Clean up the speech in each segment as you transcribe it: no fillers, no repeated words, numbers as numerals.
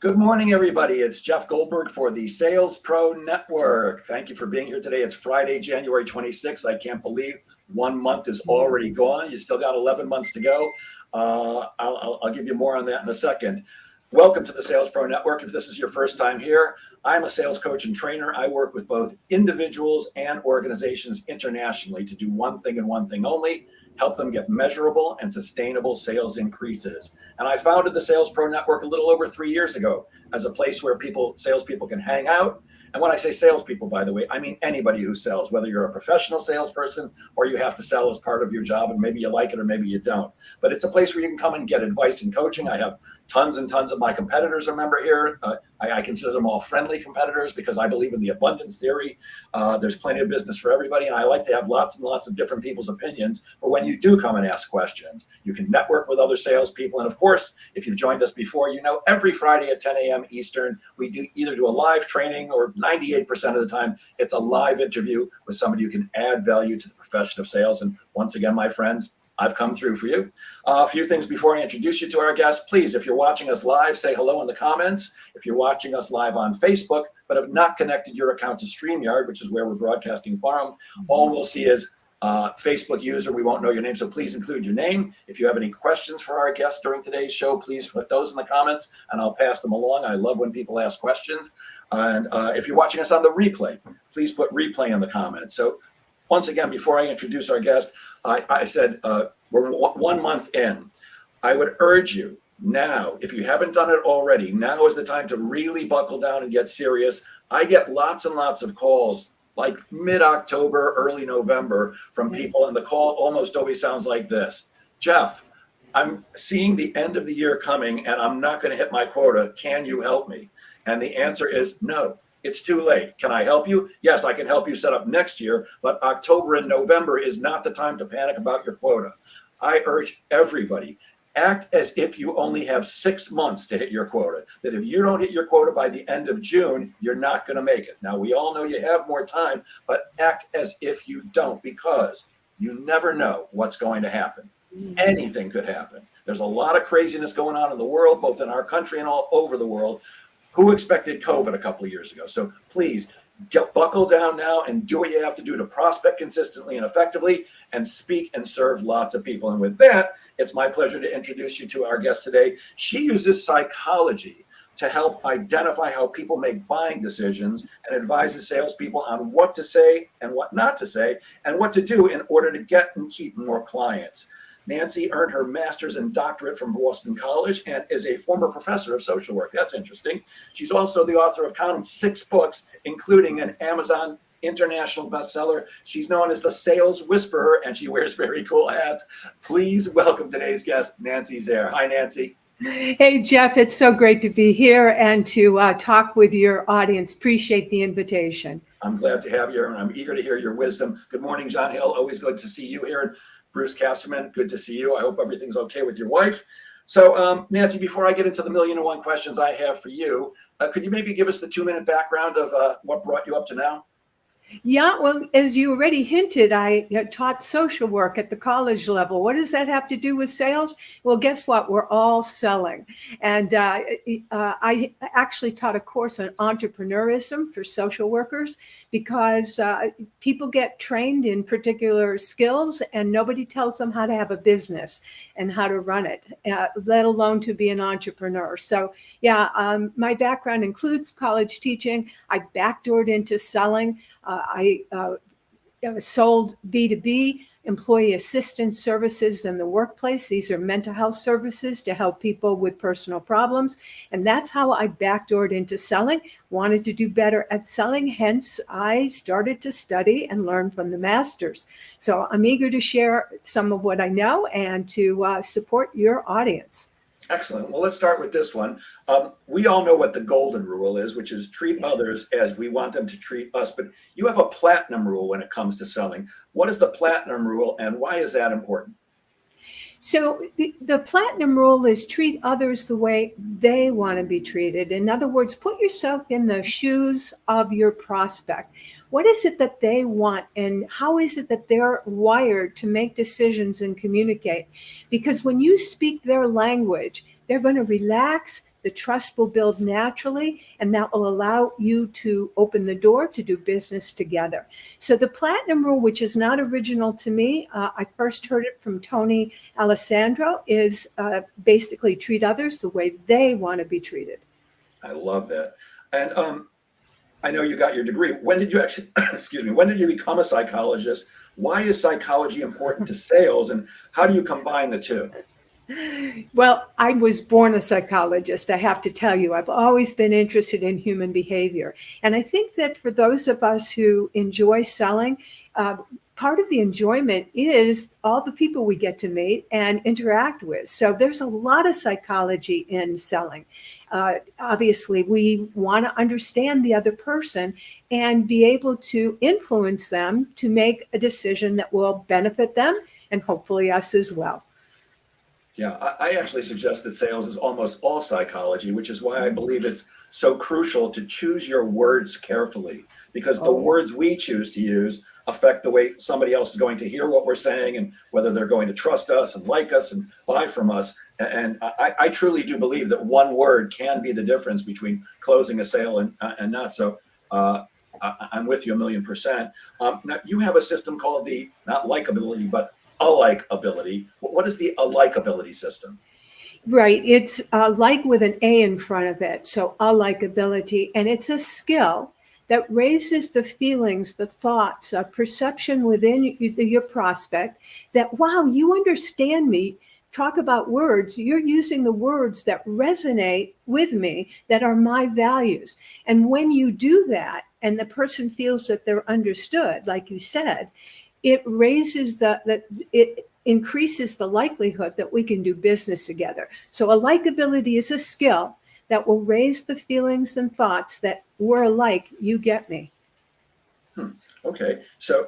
Good morning, everybody. It's Jeff Goldberg for the Sales Pro Network. Thank you for being here today. It's Friday, January 26th. I can't believe 1 month is already gone. You still got 11 months to go. I'll give you more on that in a second. Welcome to the Sales Pro Network. If this is your first time here, I'm a sales coach and trainer. I work with both individuals and organizations internationally to do one thing and one thing only: help them get measurable and sustainable sales increases. And I founded the Sales Pro Network a little over 3 years ago as a place where salespeople can hang out. And when I say salespeople, by the way, I mean anybody who sells, whether you're a professional salesperson or you have to sell as part of your job, and maybe you like it or maybe you don't. But it's a place where you can come and get advice and coaching. I have tons and tons of my competitors a member here. I consider them all friendly competitors because I believe in the abundance theory. There's plenty of business for everybody, and I like to have lots and lots of different people's opinions. But when you do come and ask questions, you can network with other salespeople. And of course, if you've joined us before, you know every Friday at 10 a.m. Eastern, we either do a live training, or 98% of the time, it's a live interview with somebody who can add value to the profession of sales. And once again, my friends, I've come through for you. A few things before I introduce you to our guest. Please, if you're watching us live, say hello in the comments. If you're watching us live on Facebook, but have not connected your account to StreamYard, which is where we're broadcasting from, all we'll see is Facebook user. We won't know your name, so please include your name. If you have any questions for our guest during today's show, please put those in the comments and I'll pass them along. I love when people ask questions. And if you're watching us on the replay, please put replay in the comments. So once again, before I introduce our guest, I said we're 1 month in. I would urge you now, if you haven't done it already, now is the time to really buckle down and get serious. I get lots and lots of calls like mid-October, early November from people, and the call almost always sounds like this: Jeff, I'm seeing the end of the year coming and I'm not going to hit my quota. Can you help me? And the answer is no. It's too late. Can I help you? Yes, I can help you set up next year, but October and November is not the time to panic about your quota. I urge everybody, act as if you only have 6 months to hit your quota. That if you don't hit your quota by the end of June, you're not going to make it. Now, we all know you have more time, but act as if you don't, because you never know what's going to happen. Anything could happen. There's a lot of craziness going on in the world, both in our country and all over the world. Who expected COVID a couple of years ago? So please buckle down now and do what you have to do to prospect consistently and effectively and speak and serve lots of people. And with that, it's my pleasure to introduce you to our guest today. She uses psychology to help identify how people make buying decisions and advises salespeople on what to say and what not to say and what to do in order to get and keep more clients. Nancy earned her master's and doctorate from Boston College and is a former professor of social work. That's interesting. She's also the author of counting 6 books, including an Amazon international bestseller. She's known as the Sales Whisperer, and she wears very cool hats. Please welcome today's guest, Nancy Zare. Hi, Nancy. Hey, Jeff. It's so great to be here and to talk with your audience. Appreciate the invitation. I'm glad to have you, and I'm eager to hear your wisdom. Good morning, John Hill. Always good to see you here. Bruce Castleman, good to see you. I hope everything's okay with your wife. So, Nancy, before I get into the 1,000,001 questions I have for you, could you maybe give us the 2-minute background of what brought you up to now? Yeah, well, as you already hinted, I taught social work at the college level. What does that have to do with sales? Well, guess what? We're all selling. And I actually taught a course on entrepreneurism for social workers because people get trained in particular skills and nobody tells them how to have a business and how to run it, let alone to be an entrepreneur. So, yeah, my background includes college teaching. I backdoored into selling. I sold B2B, employee assistance services in the workplace. These are mental health services to help people with personal problems. And that's how I backdoored into selling, wanted to do better at selling. Hence, I started to study and learn from the masters. So I'm eager to share some of what I know and to support your audience. Excellent. Well, let's start with this one. We all know what the golden rule is, which is treat others as we want them to treat us. But you have a platinum rule when it comes to selling. What is the platinum rule and why is that important? So the platinum rule is treat others the way they want to be treated. In other words, put yourself in the shoes of your prospect. What is it that they want and how is it that they're wired to make decisions and communicate? Because when you speak their language, they're going to relax, The trust will build naturally, and that will allow you to open the door to do business together. So the platinum rule, which is not original to me, I first heard it from Tony Alessandro, is basically treat others the way they want to be treated. I love that. And I know you got your degree. When did you actually, excuse me, when did you become a psychologist? Why is psychology important to sales, and how do you combine the two? Well, I was born a psychologist, I have to tell you. I've always been interested in human behavior. And I think that for those of us who enjoy selling, part of the enjoyment is all the people we get to meet and interact with. So there's a lot of psychology in selling. Obviously, we want to understand the other person and be able to influence them to make a decision that will benefit them and hopefully us as well. Yeah, I actually suggest that sales is almost all psychology, which is why I believe it's so crucial to choose your words carefully, because the Oh, words we choose to use affect the way somebody else is going to hear what we're saying and whether they're going to trust us and like us and buy from us. And I truly do believe that one word can be the difference between closing a sale and not. So I'm with you 1,000,000%. Now, you have a system called the not likability, but a-likability. What is the a-likability system? right. It's like with an A in front of it. So, a likability. And it's a skill that raises the feelings, the thoughts, perception within your prospect that, wow, you understand me. Talk about words. You're using the words that resonate with me, that are my values. And when you do that, and the person feels that they're understood, like you said, it raises it increases the likelihood that we can do business together. So a likability is a skill that will raise the feelings and thoughts that we're alike. You get me. Hmm. Okay. So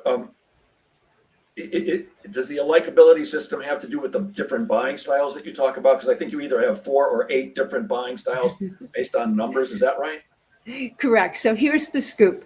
does the likability system have to do with the different buying styles that you talk about? Because I think you either have 4 or 8 different buying styles based on numbers. Is that right? Correct. So here's the scoop.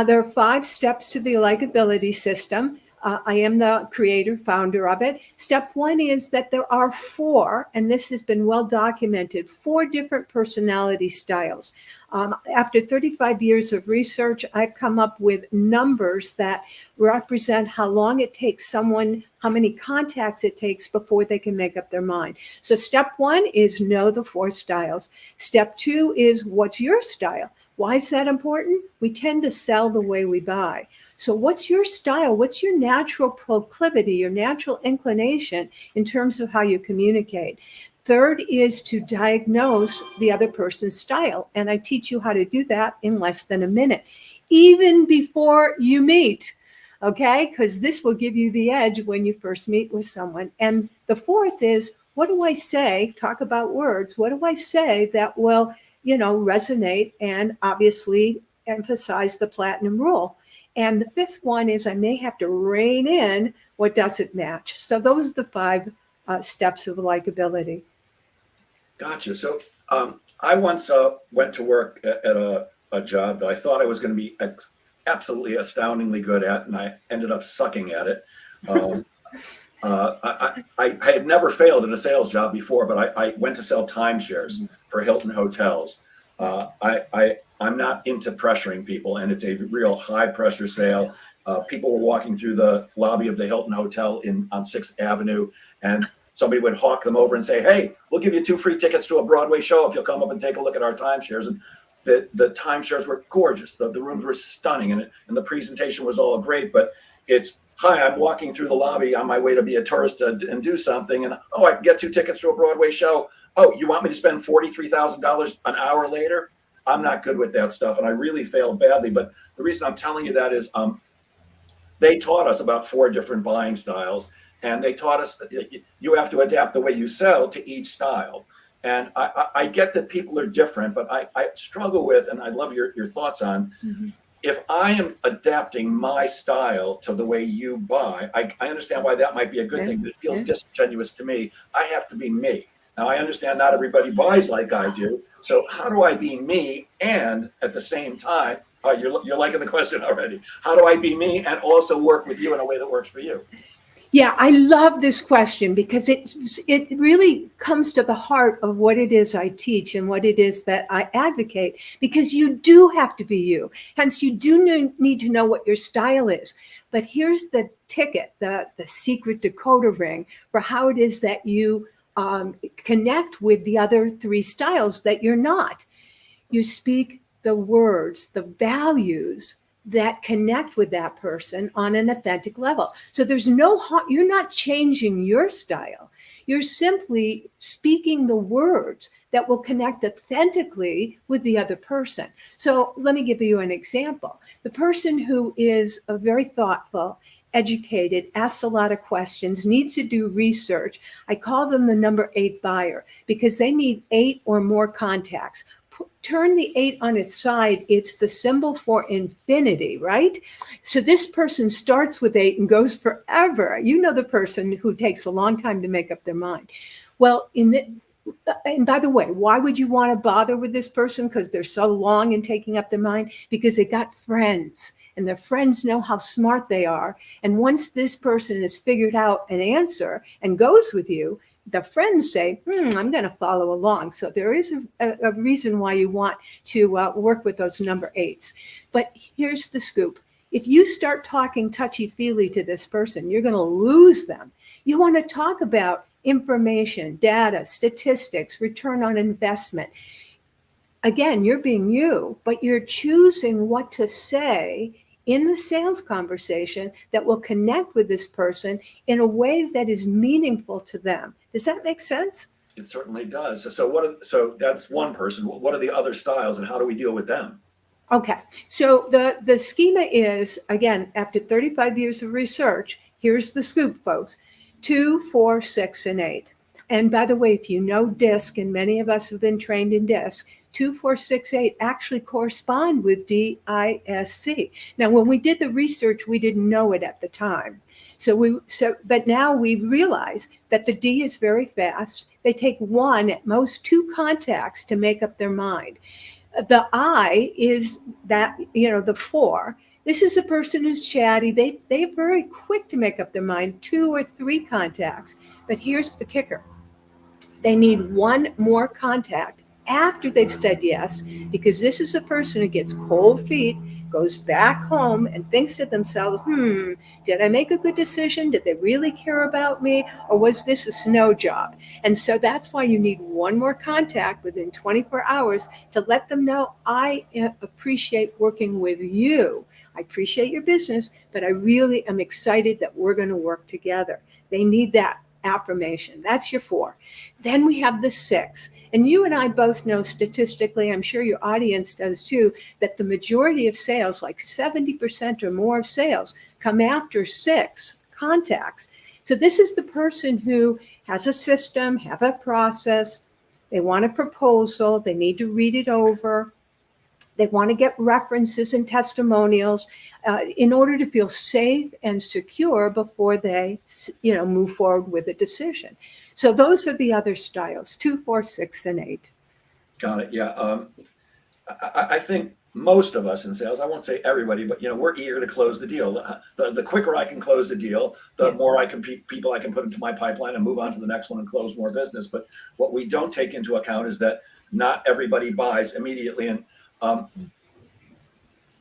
There are 5 steps to the likability system. I am the creator, founder of it. Step 1 is that there are 4, and this has been well documented, 4 different personality styles. After 35 years of research, I've come up with numbers that represent how long it takes someone, how many contacts it takes before they can make up their mind. So step 1 is know the 4 styles. Step 2 is what's your style? Why is that important? We tend to sell the way we buy. So what's your style? What's your natural proclivity, your natural inclination in terms of how you communicate? Third is to diagnose the other person's style. And I teach you how to do that in less than a minute, even before you meet. Okay, because this will give you the edge when you first meet with someone. And the fourth is, what do I say? Talk about words. What do I say that will, resonate and obviously emphasize the platinum rule? And the fifth one is I may have to rein in what doesn't match. So those are the 5 steps of likability. Gotcha. So I once went to work at a job that I thought I was going to be absolutely astoundingly good at, and I ended up sucking at it. Um, I had never failed in a sales job before, but I went to sell timeshares for Hilton hotels. I'm not into pressuring people, and it's a real high pressure sale. People were walking through the lobby of the Hilton Hotel on 6th Avenue, and somebody would hawk them over and say, "Hey, we'll give you 2 free tickets to a Broadway show if you'll come up and take a look at our timeshares." And the timeshares were gorgeous. The rooms were stunning, and the presentation was all great. But it's, "Hi, I'm walking through the lobby on my way to be a tourist and do something, and oh, I can get 2 tickets to a Broadway show. Oh, you want me to spend $43,000 an hour later?" I'm not good with that stuff, and I really failed badly. But the reason I'm telling you that is they taught us about 4 different buying styles, and they taught us that you have to adapt the way you sell to each style. And I get that people are different, but I struggle with, and I love your thoughts on, Mhm. if I am adapting my style to the way you buy, I understand why that might be a good Yeah, thing, but it feels yeah. disingenuous to me. I have to be me. Now, I understand not everybody buys like I do. So how do I be me and at the same time, you're liking the question already. How do I be me and also work with you in a way that works for you? Yeah, I love this question because it really comes to the heart of what it is I teach and what it is that I advocate, because you do have to be you. Hence, you do need to know what your style is. But here's the ticket, the secret decoder ring for how it is that you connect with the other three styles that you're not. You speak the words, the values that connect with that person on an authentic level. So there's no, you're not changing your style. You're simply speaking the words that will connect authentically with the other person. So let me give you an example. The person who is a very thoughtful, educated, asks a lot of questions, needs to do research. I call them the number 8 buyer because they need 8 or more contacts. Turn the 8 on its side, it's the symbol for infinity, right? So this person starts with 8 and goes forever. You know, the person who takes a long time to make up their mind. Well, and by the way, why would you want to bother with this person? Because they're so long in taking up their mind? Because they got friends, and their friends know how smart they are. And once this person has figured out an answer and goes with you, the friends say, I'm going to follow along. So there is a reason why you want to work with those number 8s. But here's the scoop. If you start talking touchy-feely to this person, you're going to lose them. You want to talk about information, data, statistics, return on investment. Again, you're being you, but you're choosing what to say in the sales conversation that will connect with this person in a way that is meaningful to them. Does that make sense? It certainly does. So that's one person. What are the other styles, and how do we deal with them? Okay, so the schema is, again, after 35 years of research, here's the scoop, folks: 2, 4, 6, and 8. And by the way, if you know DISC, and many of us have been trained in DISC, 2, 4, 6, 8 actually correspond with DISC. Now, when we did the research, we didn't know it at the time. But now we realize that the D is very fast. They take 1, at most 2 contacts to make up their mind. The I is that, the 4. This is a person who's chatty. They're very quick to make up their mind, 2 or 3 contacts. But here's the kicker. They need 1 more contact after they've said yes, because this is a person who gets cold feet, goes back home and thinks to themselves, did I make a good decision? Did they really care about me? Or was this a snow job? And so that's why you need 1 more contact within 24 hours to let them know, I appreciate working with you. I appreciate your business, but I really am excited that we're going to work together. They need that affirmation. That's your 4. Then we have the 6. And you and I both know statistically, I'm sure your audience does too, that the majority of sales, like 70% or more of sales, come after 6 contacts. So this is the person who has a system, have a process. They want a proposal. They need to read it over. They want to get references and testimonials in order to feel safe and secure before they, move forward with a decision. So those are the other styles: 2, 4, 6, and 8. Got it. Yeah. I think most of us in sales, I won't say everybody, but we're eager to close the deal. The quicker I can close the deal, the more people I can put into my pipeline and move on to the next one and close more business. But what we don't take into account is that not everybody buys immediately. And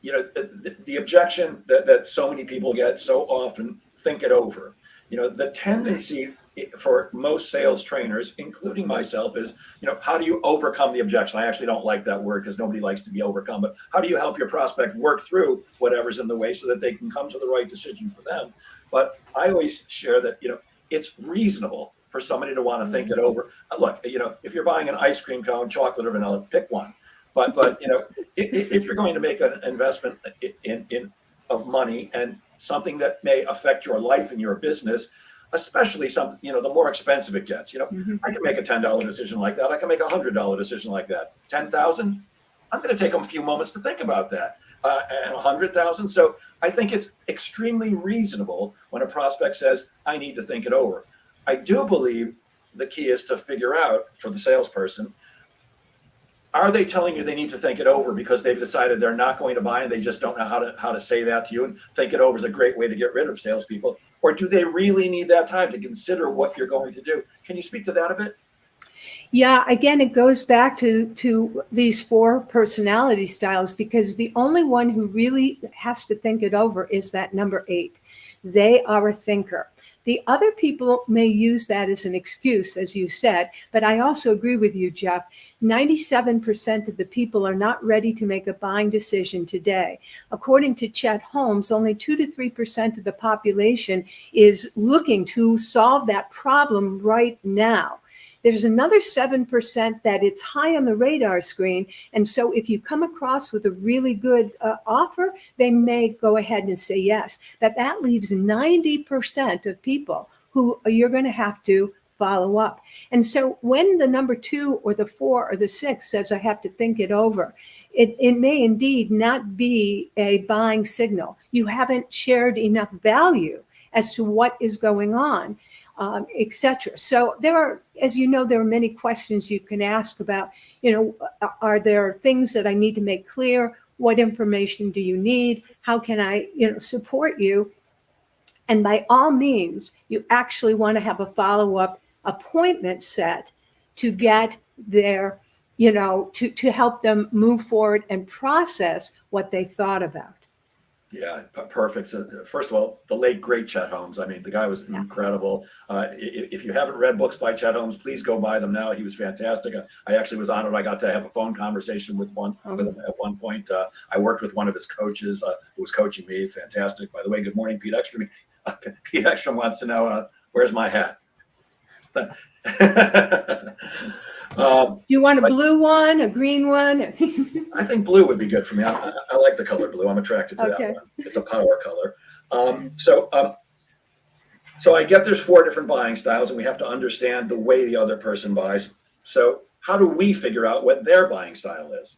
the objection that so many people get so often: think it over. The tendency for most sales trainers, including myself, is, how do you overcome the objection? I actually don't like that word because nobody likes to be overcome, but how do you help your prospect work through whatever's in the way so that they can come to the right decision for them? But I always share that, it's reasonable for somebody to want to think it over. Look, if you're buying an ice cream cone, chocolate or vanilla, pick one. But if you're going to make an investment in of money and something that may affect your life and your business, especially the more expensive it gets, I can make a $10 decision like that. I can make a $100 decision like that. 10,000, I'm going to take a few moments to think about that. And 100,000. So I think it's extremely reasonable when a prospect says, I need to think it over. I do believe the key is to figure out, for the salesperson, are they telling you they need to think it over because they've decided they're not going to buy and they just don't know how to say that to you? And think it over is a great way to get rid of salespeople. or do they really need that time to consider what you're going to do? Can you speak to that a bit? Yeah, again, it goes back to these 4 personality styles, because the only one who really has to think it over is that number 8. They are a thinker. The other people may use that as an excuse, as you said, but I also agree with you, Jeff. 97% of the people are not ready to make a buying decision today. According to Chet Holmes, only 2 to 3% of the population is looking to solve that problem right now. There's another 7% that it's high on the radar screen. And so if you come across with a really good offer, they may go ahead and say yes. But that leaves 90% of people who you're going to have to follow up. And so when the number 2 or the 4 or the 6 says, I have to think it over, it may indeed not be a buying signal. You haven't shared enough value as to what is going on. Etc. So there are, as you know, there are many questions you can ask about, are there things that I need to make clear? What information do you need? How can I, support you? And by all means, you actually want to have a follow-up appointment set to get their, to help them move forward and process what they thought about. Yeah, perfect. So first of all, the late great Chet Holmes. I mean, the guy was incredible. If you haven't read books by Chet Holmes, please go buy them now. He was fantastic. I actually was honored. I got to have a phone conversation with him at one point. I worked with one of his coaches who was coaching me. Fantastic. By the way, good morning, Pete Ekstrom. Pete Ekstrom wants to know where's my hat. Do you want a blue one, a green one? I think blue would be good for me. I like the color blue. I'm attracted to that one. It's a power color. So I get there's 4 different buying styles, and we have to understand the way the other person buys. So how do we figure out what their buying style is?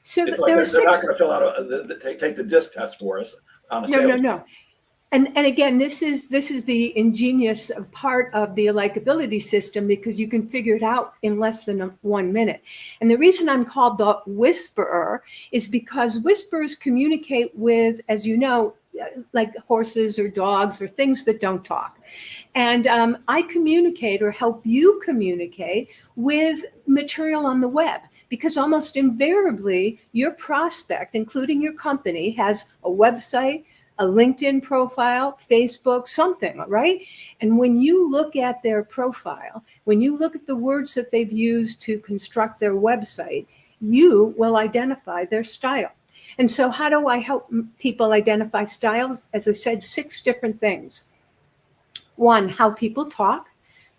So it's like they're not going to fill out take the disc test for us on a sales. No. And again, this is the ingenious part of the likability system, because you can figure it out in less than 1 minute. And the reason I'm called the whisperer is because whisperers communicate with, as you know, like horses or dogs or things that don't talk. And I communicate, or help you communicate, with material on the web, because almost invariably your prospect, including your company, has a website, a LinkedIn profile, Facebook, something, right? And when you look at their profile, when you look at the words that they've used to construct their website, you will identify their style. And so how do I help people identify style? As I said, 6 different things. 1, how people talk.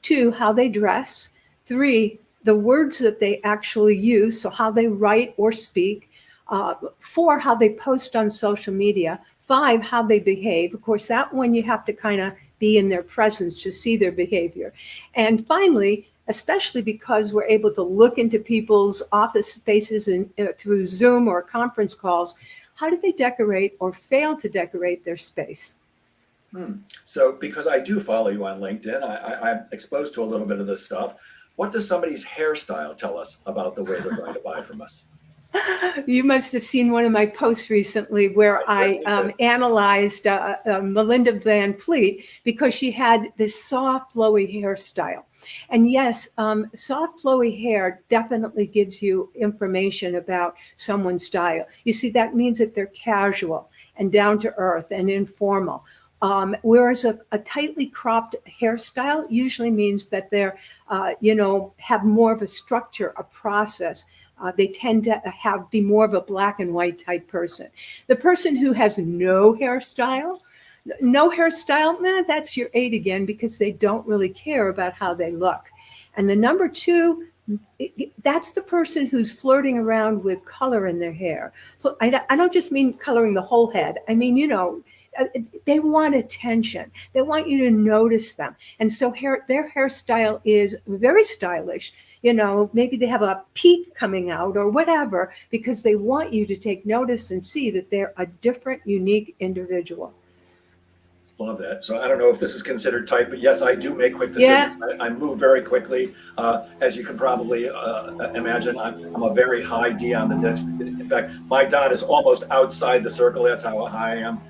2, how they dress. 3, the words that they actually use, so how they write or speak. 4, how they post on social media. 5, how they behave. Of course, that one you have to kind of be in their presence to see their behavior. And finally, especially because we're able to look into people's office spaces through Zoom or conference calls, how do they decorate or fail to decorate their space? So because I do follow you on LinkedIn, I'm exposed to a little bit of this stuff. What does somebody's hairstyle tell us about the way they're going to buy from us? You must have seen one of my posts recently where I analyzed Melinda Van Fleet, because she had this soft, flowy hairstyle. And yes, soft, flowy hair definitely gives you information about someone's style. You see, that means that they're casual and down to earth and informal. Whereas a tightly cropped hairstyle usually means that they're, have more of a structure, a process. They tend to be more of a black and white type person. The person who has no hairstyle, that's your 8 again, because they don't really care about how they look. And the number 2, that's the person who's flirting around with color in their hair. So I don't just mean coloring the whole head. I mean, they want attention. They want you to notice them. And so their hairstyle is very stylish. Maybe they have a peak coming out or whatever, because they want you to take notice and see that they're a different, unique individual. Love that. So I don't know if this is considered tight, but yes, I do make quick decisions. Yeah. I move very quickly. As you can probably imagine, I'm a very high D on the disc. In fact, my dot is almost outside the circle. That's how high I am.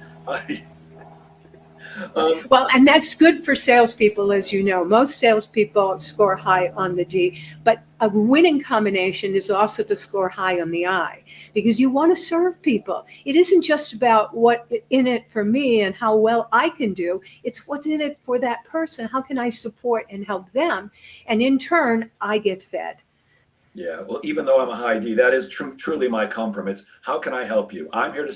Well, and that's good for salespeople, as you know. Most salespeople score high on the D, but a winning combination is also to score high on the I, because you want to serve people. It isn't just about what in it for me and how well I can do. It's what's in it for that person. How can I support and help them? And in turn, I get fed. Yeah, well, even though I'm a high D, that is truly my come from. It's how can I help you? I'm here to,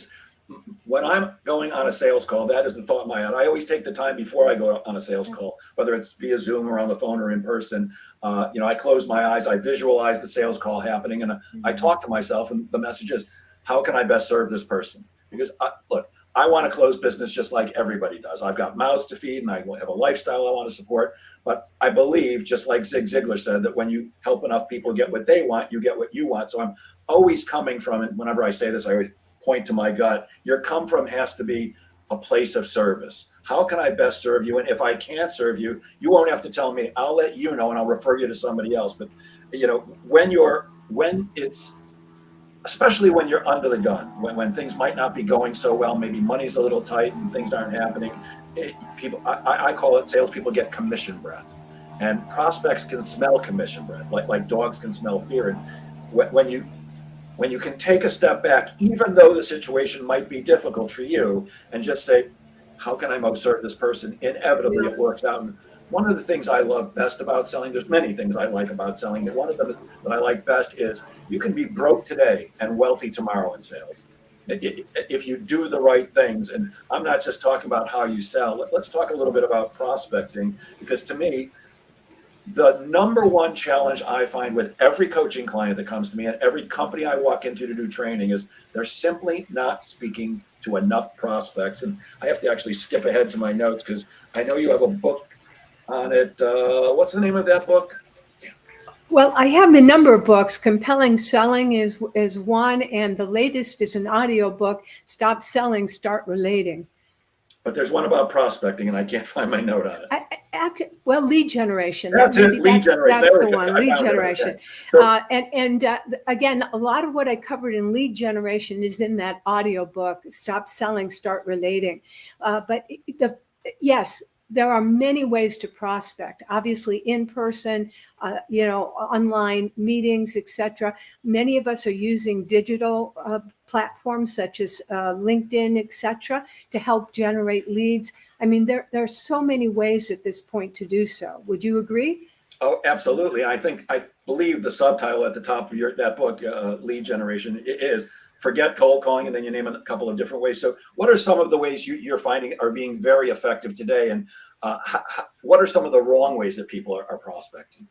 when I'm going on a sales call, that is the thought in my head. I always take the time before I go on a sales call, whether it's via Zoom or on the phone or in person. I close my eyes, I visualize the sales call happening, and I talk to myself. And the message is, how can I best serve this person? Because look, I want to close business just like everybody does. I've got mouths to feed and I have a lifestyle I want to support. But I believe, just like Zig Ziglar said, that when you help enough people get what they want, you get what you want. So I'm always coming from, and whenever I say this, I always point to my gut. Your come from has to be a place of service. How can I best serve you? And if I can't serve you, you won't have to tell me. I'll let you know and I'll refer you to somebody else. But when it's, especially when you're under the gun, when things might not be going so well, maybe money's a little tight and things aren't happening. I call it, salespeople get commission breath, and prospects can smell commission breath, like dogs can smell fear. And when you can take a step back, even though the situation might be difficult for you, and just say, how can I most serve this person? Inevitably, it works out. And one of the things I love best about selling, there's many things I like about selling, but one of them that I like best is you can be broke today and wealthy tomorrow in sales if you do the right things. And I'm not just talking about how you sell. Let's talk a little bit about prospecting, because to me, the number one challenge I find with every coaching client that comes to me and every company I walk into to do training is they're simply not speaking to enough prospects. And I have to actually skip ahead to my notes because I know you have a book on it. What's the name of that book? Well, I have a number of books. Compelling Selling is one, and the latest is an audio book, Stop Selling, Start Relating. But there's one about prospecting, and I can't find my note on it. Lead generation. That's it. Lead generation. That's the one. Lead generation. Okay. So, Again, a lot of what I covered in lead generation is in that audio book, Stop Selling, Start Relating. Yes, there are many ways to prospect. Obviously, in person, online meetings, etc. Many of us are using digital platforms such as LinkedIn, etc., to help generate leads. I mean, there are so many ways at this point to do so. Would you agree? Oh, absolutely. I believe the subtitle at the top of that book, Lead Generation, is forget cold calling, and then you name a couple of different ways. So what are some of the ways you're finding are being very effective today? And what are some of the wrong ways that people are prospecting?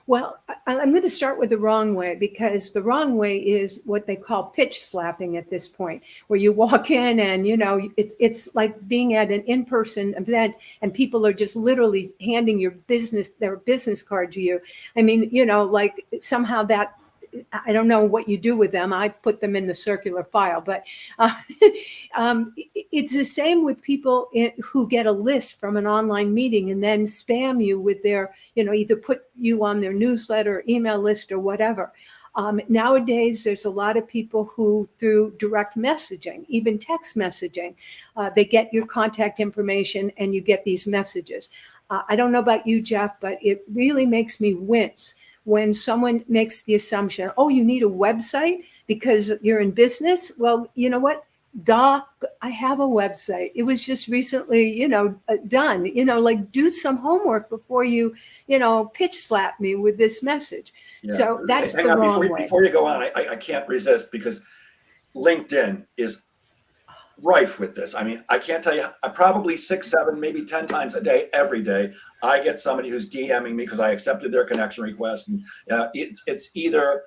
Well, I'm going to start with the wrong way, because the wrong way is what they call pitch slapping at this point, where you walk in and, it's like being at an in-person event and people are just literally handing their business card to you. I mean, like somehow that, I don't know what you do with them. I put them in the circular file, but it's the same with people who get a list from an online meeting and then spam you with their, either put you on their newsletter, email list, or whatever. Nowadays, there's a lot of people who, through direct messaging, even text messaging, they get your contact information and you get these messages. I don't know about you, Jeff, but it really makes me wince when someone makes the assumption, oh, you need a website because you're in business. Well, you know what? Duh, I have a website. It was just recently, done. Like do some homework before you, pitch slap me with this message. Yeah. So that's the wrong way. Before you go on, I can't resist, because LinkedIn is rife with this. I mean, I can't tell you, probably 6, 7, maybe 10 times a day, every day, I get somebody who's DMing me because I accepted their connection request. And it's either,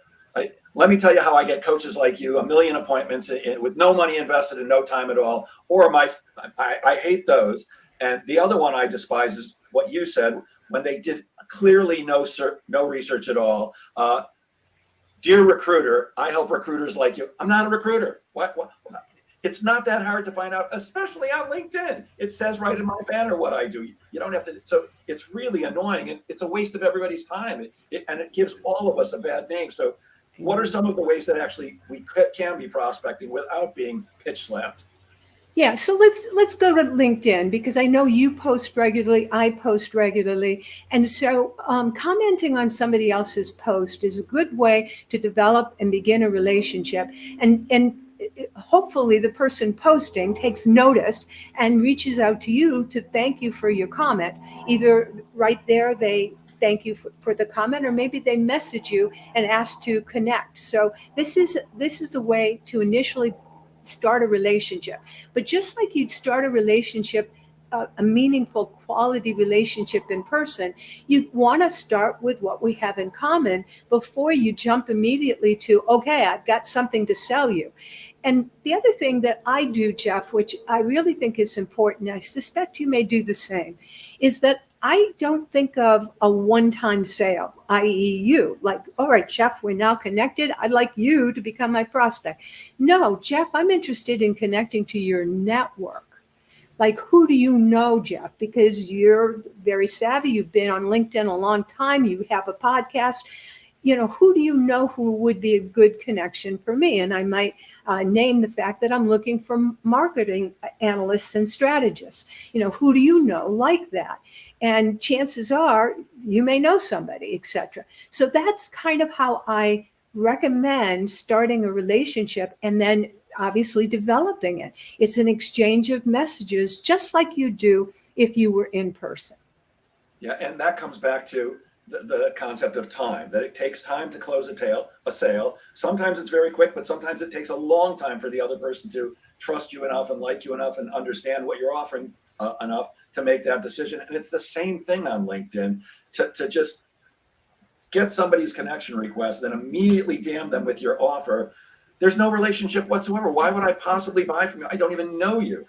let me tell you how I get coaches like you, 1 million appointments with no money invested and no time at all, or I hate those. And the other one I despise is what you said, when they did clearly no research at all. Dear recruiter, I help recruiters like you. I'm not a recruiter. What? It's not that hard to find out, especially on LinkedIn. It says right in my banner what I do. You don't have to. So it's really annoying, and it's a waste of everybody's time. And it gives all of us a bad name. So what are some of the ways that actually we can be prospecting without being pitch slapped? Yeah, so let's go to LinkedIn because I know you post regularly, I post regularly, and so commenting on somebody else's post is a good way to develop and begin a relationship, and hopefully the person posting takes notice and reaches out to you to thank you for your comment. Either right there they thank you for the comment, or maybe they message you and ask to connect. So this is the way to initially start a relationship. But just like you'd start a relationship, a meaningful quality relationship in person, you want to start with what we have in common before you jump immediately to, okay, I've got something to sell you. And the other thing that I do, Jeff, which I really think is important, I suspect you may do the same, is that I don't think of a one-time sale, i.e. you, like, all right, Jeff, we're now connected. I'd like you to become my prospect. No, Jeff, I'm interested in connecting to your network. Like, who do you know, Jeff? Because you're very savvy. You've been on LinkedIn a long time. You have a podcast. Who do you know who would be a good connection for me? And I might name the fact that I'm looking for marketing analysts and strategists. Who do you know like that? And chances are you may know somebody, etc. So that's kind of how I recommend starting a relationship, and then obviously developing it. It's an exchange of messages, just like you do if you were in person. Yeah, and that comes back to the concept of time, that it takes time to close a sale. Sometimes it's very quick, but sometimes it takes a long time for the other person to trust you enough and like you enough and understand what you're offering enough to make that decision. And it's the same thing on LinkedIn, to just get somebody's connection request, then immediately damn them with your offer. There's no relationship whatsoever. Why would I possibly buy from you? I don't even know you.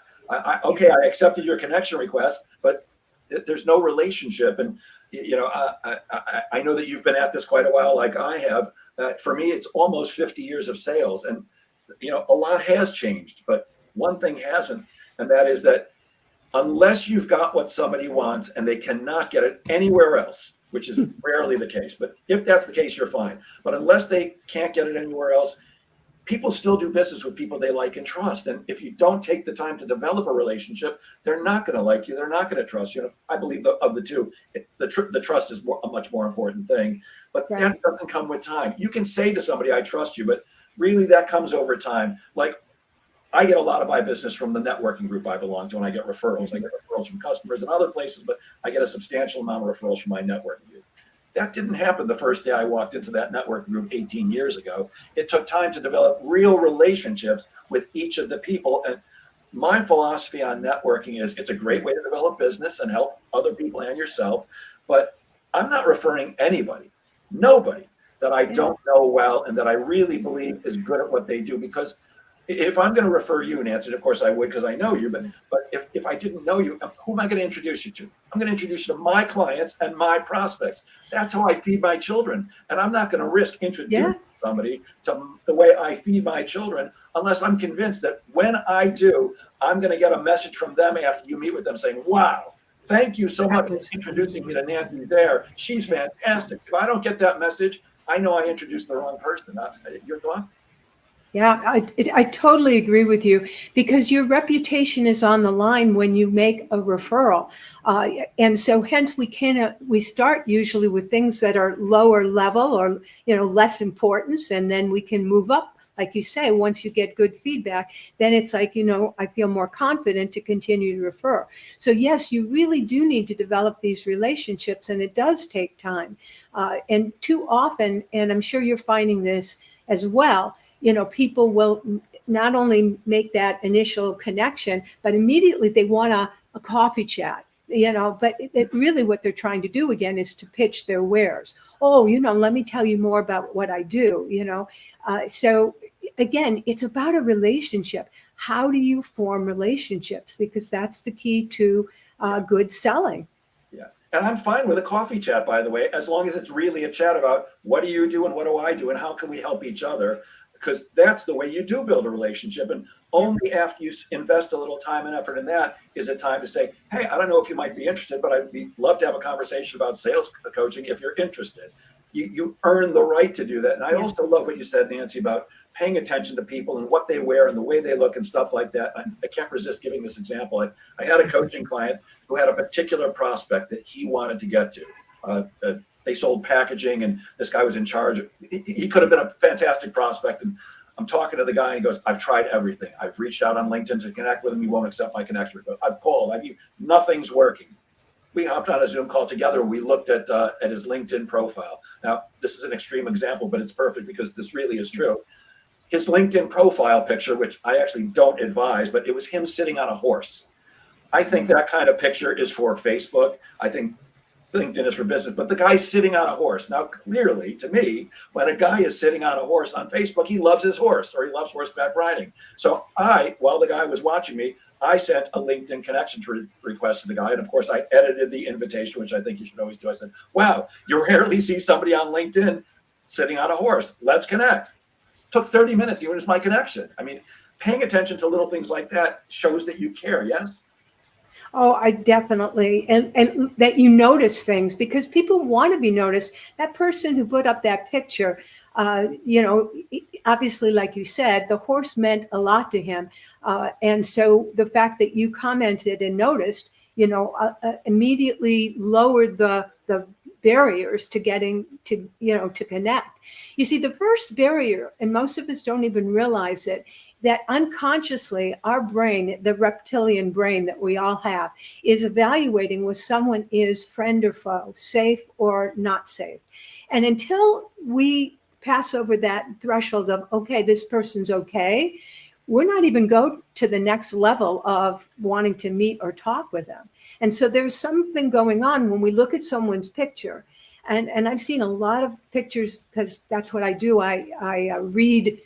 Okay, I accepted your connection request, but there's no relationship. And I know that you've been at this quite a while, like I have. For me, it's almost 50 years of sales, and a lot has changed, but one thing hasn't, and that is that unless you've got what somebody wants and they cannot get it anywhere else, which is rarely the case, but if that's the case, you're fine. But unless they can't get it anywhere else, people still do business with people they like and trust. And if you don't take the time to develop a relationship, they're not going to like you. They're not going to trust you. I believe of the two, the trust is a much more important thing. But Right. That doesn't come with time. You can say to somebody, I trust you, but really that comes over time. Like, I get a lot of my business from the networking group I belong to, and I get referrals. I get referrals from customers and other places, but I get a substantial amount of referrals from my networking group. That didn't happen the first day I walked into that networking group 18 years ago. It took time to develop real relationships with each of the people. And my philosophy on networking is it's a great way to develop business and help other people and yourself. But I'm not referring nobody that I don't know well and that I really believe is good at what they do. Because if I'm going to refer you, Nancy, of course I would because I know you, but if I didn't know you, who am I going to introduce you to? I'm going to introduce you to my clients and my prospects. That's how I feed my children. And I'm not going to risk introducing somebody to the way I feed my children unless I'm convinced that when I do, I'm going to get a message from them after you meet with them saying, wow, thank you so much for introducing me to Nancy Zare. She's fantastic. If I don't get that message, I know I introduced the wrong person. Your thoughts? Yeah, I totally agree with you because your reputation is on the line when you make a referral. And so hence we start usually with things that are lower level or, less importance. And then we can move up. Like you say, once you get good feedback, then it's like, I feel more confident to continue to refer. So yes, you really do need to develop these relationships, and it does take time. And too often, and I'm sure you're finding this as well, people will not only make that initial connection, but immediately they want a coffee chat. But really what they're trying to do again is to pitch their wares. Oh, let me tell you more about what I do, So again, it's about a relationship. How do you form relationships? Because that's the key to good selling. Yeah. And I'm fine with a coffee chat, by the way, as long as it's really a chat about what do you do and what do I do and how can we help each other? Because that's the way you do build a relationship. And only after you invest a little time and effort in that is it time to say, hey, I don't know if you might be interested, but I'd love to have a conversation about sales coaching if you're interested. you earn the right to do that. And I also love what you said, Nancy, about paying attention to people and what they wear and the way they look and stuff like that. I can't resist giving this example. I had a coaching client who had a particular prospect that he wanted to get to. They sold packaging, and this guy was in charge. He could have been a fantastic prospect. And I'm talking to the guy, and he goes, "I've tried everything. I've reached out on LinkedIn to connect with him. He won't accept my connection. I've called. Nothing's working." We hopped on a Zoom call together. We looked at his LinkedIn profile. Now, this is an extreme example, but it's perfect because this really is true. His LinkedIn profile picture, which I actually don't advise, but it was him sitting on a horse. I think that kind of picture is for Facebook. I think LinkedIn is for business, but the guy's sitting on a horse. Now, clearly, to me, when a guy is sitting on a horse on Facebook, he loves his horse or he loves horseback riding. So while the guy was watching me, I sent a LinkedIn connection request to the guy. And of course, I edited the invitation, which I think you should always do. I said, "Wow, you rarely see somebody on LinkedIn sitting on a horse. Let's connect." Took 30 minutes. He was my connection. I mean, paying attention to little things like that shows that you care. Yes. Oh, I definitely, and that you notice things because people want to be noticed. That person who put up that picture, obviously, like you said, the horse meant a lot to him, and so the fact that you commented and noticed, immediately lowered the barriers to getting to connect. You see, the first barrier, and most of us don't even realize it, that unconsciously our brain, the reptilian brain that we all have, is evaluating whether someone is friend or foe, safe or not safe. And until we pass over that threshold of, okay, this person's okay, we're not even go to the next level of wanting to meet or talk with them. And so there's something going on when we look at someone's picture. And I've seen a lot of pictures because that's what I do. I read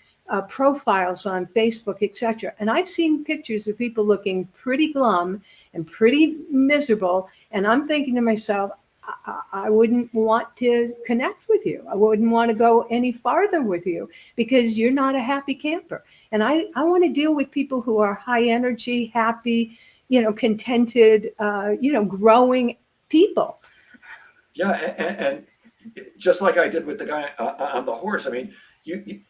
profiles on Facebook, etc. And I've seen pictures of people looking pretty glum and pretty miserable. And I'm thinking to myself, I wouldn't want to connect with you. I wouldn't want to go any farther with you because you're not a happy camper. And I want to deal with people who are high energy, happy, contented, growing people. Yeah. And just like I did with the guy on the horse, I mean, you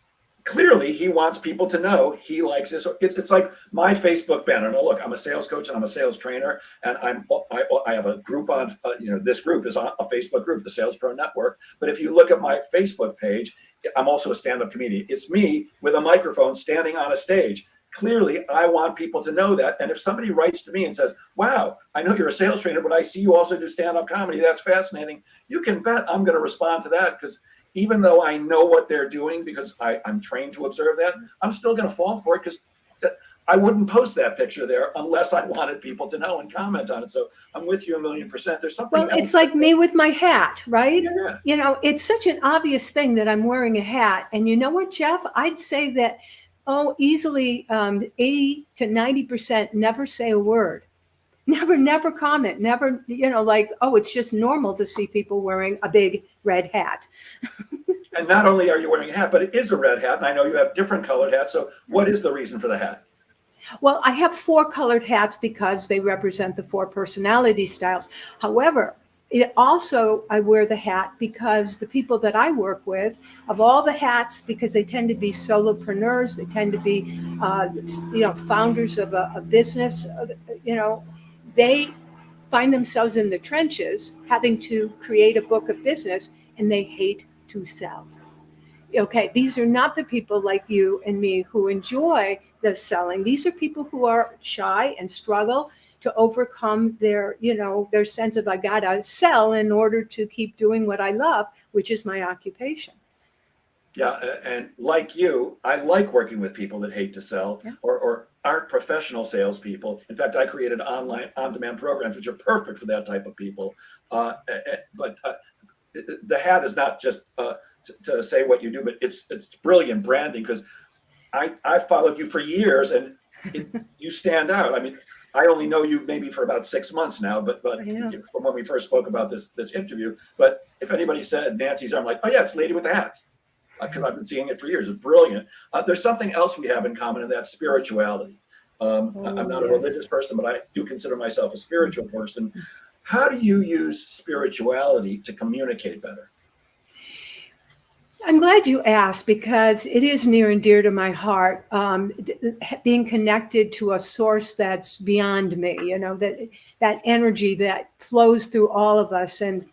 clearly he wants people to know he likes this. It's like my Facebook banner. Now, look, I'm a sales coach and I'm a sales trainer, and I have a group on. This group is a Facebook group, the Sales Pro Network. But if you look at my Facebook page, I'm also a stand-up comedian. It's me with a microphone standing on a stage. Clearly, I want people to know that. And if somebody writes to me and says, "Wow, I know you're a sales trainer, but I see you also do stand-up comedy. That's fascinating," you can bet I'm going to respond to that because even though I know what they're doing because I'm trained to observe that, I'm still going to fall for it because I wouldn't post that picture there unless I wanted people to know and comment on it. So I'm with you 1,000,000%. There's something. Well, it's like me with my hat, right? Yeah. It's such an obvious thing that I'm wearing a hat. And you know what, Jeff? I'd say that, easily 80 to 90% never say a word. Never comment, never, it's just normal to see people wearing a big red hat. And not only are you wearing a hat, but it is a red hat. And I know you have different colored hats. So what is the reason for the hat? Well, I have 4 colored hats because they represent the 4 personality styles. However, I wear the hat because the people that I work with, of all the hats, because they tend to be solopreneurs, they tend to be, founders of a business, they find themselves in the trenches having to create a book of business and they hate to sell. Okay, these are not the people like you and me who enjoy the selling. These are people who are shy and struggle to overcome their sense of I gotta sell in order to keep doing what I love, which is my occupation. Yeah, and like you, I like working with people that hate to sell or aren't professional salespeople. In fact, I created online on-demand programs which are perfect for that type of people. But the hat is not just to say what you do, but it's brilliant branding because I followed you for years and you stand out. I mean, I only know you maybe for about 6 months now, but from when we first spoke about this interview. But if anybody said Nancy's, I'm like, oh yeah, it's Lady with the Hats. Because I've been seeing it for years. It's brilliant. There's something else we have in common, and that's spirituality. I'm not a religious person, but I do consider myself a spiritual person. How do you use spirituality to communicate better? I'm glad you asked because it is near and dear to my heart. Being connected to a source that's beyond me, that energy that flows through all of us and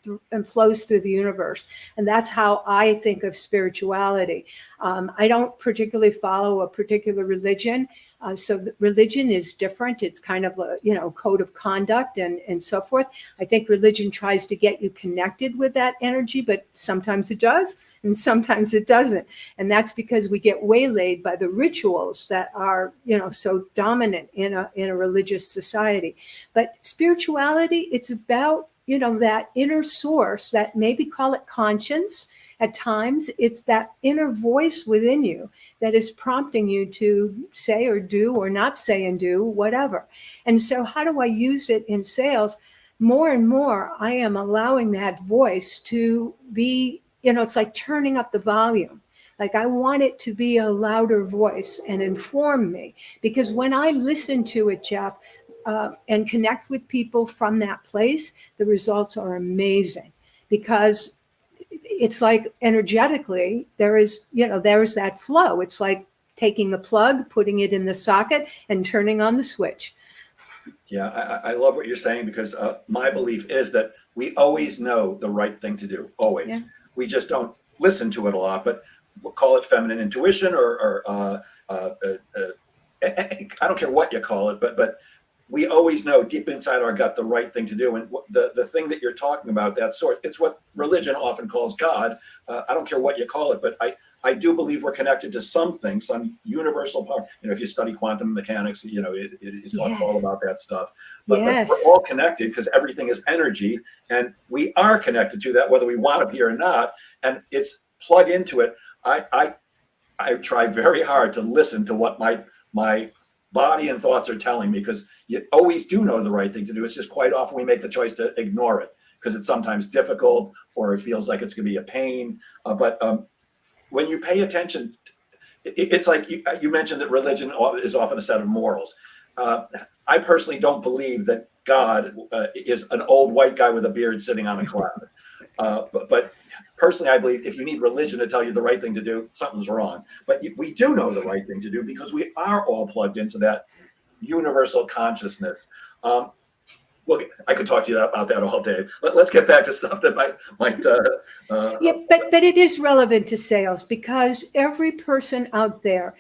flows through the universe, and that's how I think of spirituality. I don't particularly follow a particular religion, so religion is different. It's kind of a code of conduct and so forth. I think religion tries to get you connected with that energy, but sometimes it does, and sometimes it doesn't. And that's because we get waylaid by the rituals that are, so dominant in a religious society. But spirituality, it's about, that inner source, that maybe call it conscience. At times, it's that inner voice within you that is prompting you to say or do or not say and do whatever. And so how do I use it in sales? More and more, I am allowing that voice to be, it's like turning up the volume. Like I want it to be a louder voice and inform me. Because when I listen to it, Jeff, and connect with people from that place, the results are amazing. Because it's like energetically, there's that flow. It's like taking the plug, putting it in the socket, and turning on the switch. Yeah, I love what you're saying because my belief is that we always know the right thing to do, always. Yeah. We just don't listen to it a lot, but we'll call it feminine intuition or I don't care what you call it, but we always know deep inside our gut the right thing to do. And the thing that you're talking about, that source, it's what religion often calls God. I don't care what you call it, but I do believe we're connected to something, some universal power. If you study quantum mechanics, it talks all about that stuff. But we're all connected because everything is energy, and we are connected to that, whether we want to be or not. And it's plug into it. I try very hard to listen to what my body and thoughts are telling me, because you always do know the right thing to do. It's just quite often we make the choice to ignore it because it's sometimes difficult or it feels like it's going to be a pain. But when you pay attention, it's like you mentioned that religion is often a set of morals. I personally don't believe that God is an old white guy with a beard sitting on a cloud. But personally, I believe if you need religion to tell you the right thing to do, something's wrong. But we do know the right thing to do because we are all plugged into that universal consciousness. Well, I could talk to you about that all day. Let's get back to stuff that might. Yeah, but it is relevant to sales because every person out there,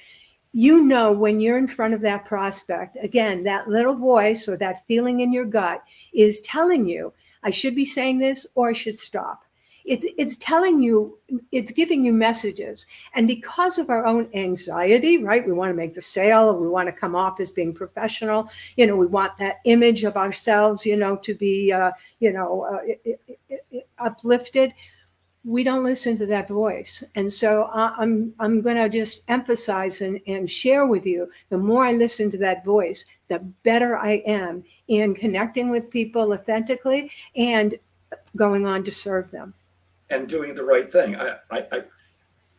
when you're in front of that prospect, again, that little voice or that feeling in your gut is telling you, I should be saying this or I should stop. It's telling you, it's giving you messages. And because of our own anxiety, right? We want to make the sale. We want to come off as being professional. We want that image of ourselves, to be, uplifted. We don't listen to that voice. And so I'm going to just emphasize and share with you, the more I listen to that voice, the better I am in connecting with people authentically and going on to serve them. And doing the right thing.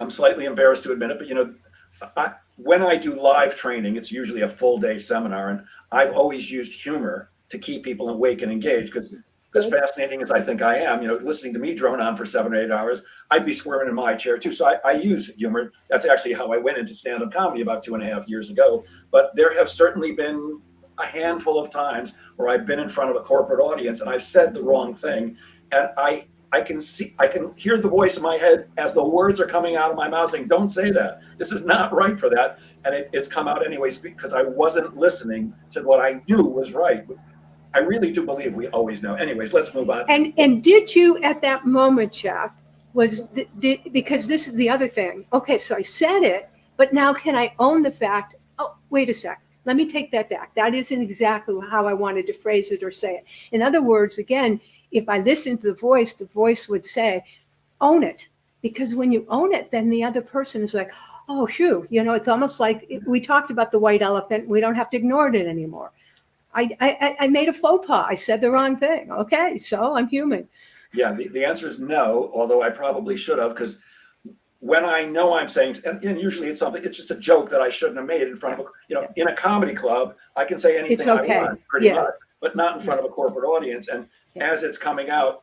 I'm slightly embarrassed to admit it, but when I do live training, it's usually a full day seminar, and I've always used humor to keep people awake and engaged because as fascinating as I think I am, listening to me drone on for 7 or 8 hours, I'd be squirming in my chair too. So I use humor. That's actually how I went into stand-up comedy about 2.5 years ago. But there have certainly been a handful of times where I've been in front of a corporate audience and I've said the wrong thing, and I can hear the voice in my head as the words are coming out of my mouth saying, don't say that. This is not right for that. And it's come out anyways because I wasn't listening to what I knew was right. I really do believe we always know. Anyways, let's move on. And did you at that moment, Jeff, because this is the other thing. Okay, so I said it, but now can I own the fact, oh, wait a sec. Let me take that back. That isn't exactly how I wanted to phrase it or say it. In other words, again, if I listened to the voice would say, own it. Because when you own it, then the other person is like, oh, phew. It's almost like we talked about the white elephant. We don't have to ignore it anymore. I made a faux pas. I said the wrong thing. Okay, so I'm human. Yeah, the answer is no, although I probably should have, because when I know I'm saying, and usually it's just a joke that I shouldn't have made in front of in a comedy club, I can say anything I want pretty much, but not in front of a corporate audience. And as it's coming out,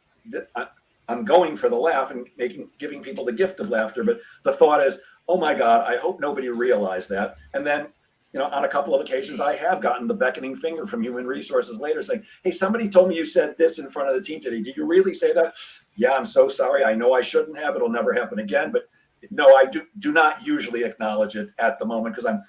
I'm going for the laugh and giving people the gift of laughter. But the thought is, oh my God, I hope nobody realized that. And then, on a couple of occasions, I have gotten the beckoning finger from human resources later saying, hey, somebody told me you said this in front of the team today. Did you really say that? Yeah, I'm so sorry. I know I shouldn't have. It'll never happen again. But no, I do not usually acknowledge it at the moment because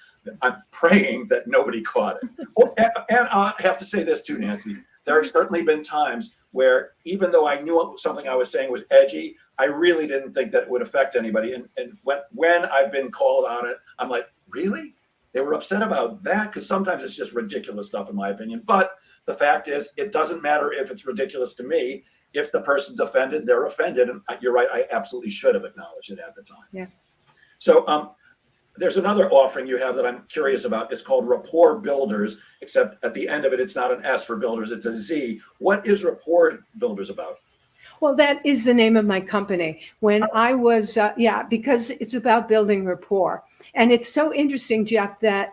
I'm praying that nobody caught it. Oh, and I have to say this too, Nancy. There have certainly been times where even though I knew something I was saying was edgy, I really didn't think that it would affect anybody. And when I've been called on it, I'm like, really? They were upset about that? Because sometimes it's just ridiculous stuff, in my opinion. But the fact is, it doesn't matter if it's ridiculous to me. If the person's offended, they're offended. And you're right, I absolutely should have acknowledged it at the time. Yeah. So there's another offering you have that I'm curious about. It's called Rapport Builders, except at the end of it, it's not an S for builders, it's a Z. What is Rapport Builders about? Well, that is the name of my company. When I was, because it's about building rapport. And it's so interesting, Jeff, that,